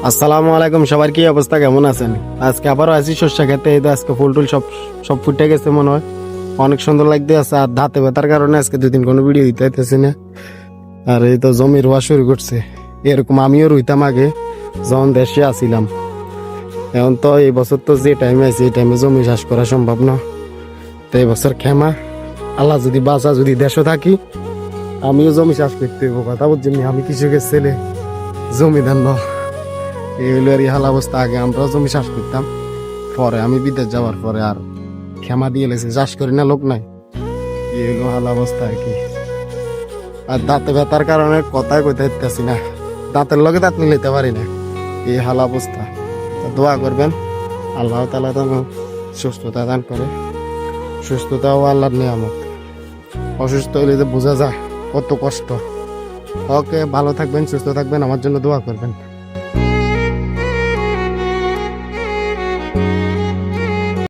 আসসালামু আলাইকুম, সবার কি অবস্থা, কেমন আছেন? আজকে আবারও আছি শস্য খেতে। এই তো আজকে ফুল টুল সব সব ফুটে গেছে মনে হয়, অনেক সুন্দর লাগতে আছে। আর দাঁতে ব্যথার কারণে আজকে দুদিন কোনো ভিডিও দিতে হইতেছি না। আর এই তো জমি রোয়া শুরু করছে। এরকম আমিও রুইতাম আগে যখন দেশে আসিলাম। এখন তো এই বছর তো যে টাইমে আছে এই টাইমে জমি চাষ করা সম্ভব না। তো এই বছর খেমা আল্লাহ যদি বাঁচা, যদি দেশে থাকি আমিও জমি চাষ করতে হইব। কথা বুঝছেন, আমি কৃষকের ছেলে, জমিদার ন। এই হইলো আর হাল অবস্থা। আগে আমরাও জমি চাষ করতাম, পরে আমি বিদেশ যাওয়ার পরে আর ক্ষমা দিয়ে লেছে, চাষ করি না, লোক নাই। এই হইলো হাল অবস্থা আর কি। আর দাঁতে ব্যথার কারণে কথাই কইতে পারতেছি না, দাঁতের লগে দাঁত মিলাইতে পারি না, এই হাল অবস্থা। তো দোয়া করবেন আল্লাহ তাআলা যেন সুস্থতা দান করে। সুস্থতাও আল্লাহর নিয়ামত, অসুস্থ হইলে যে বোঝা যায় কত কষ্ট। ওকে, ভালো থাকবেন, সুস্থ থাকবেন, আমার জন্য দোয়া করবেন।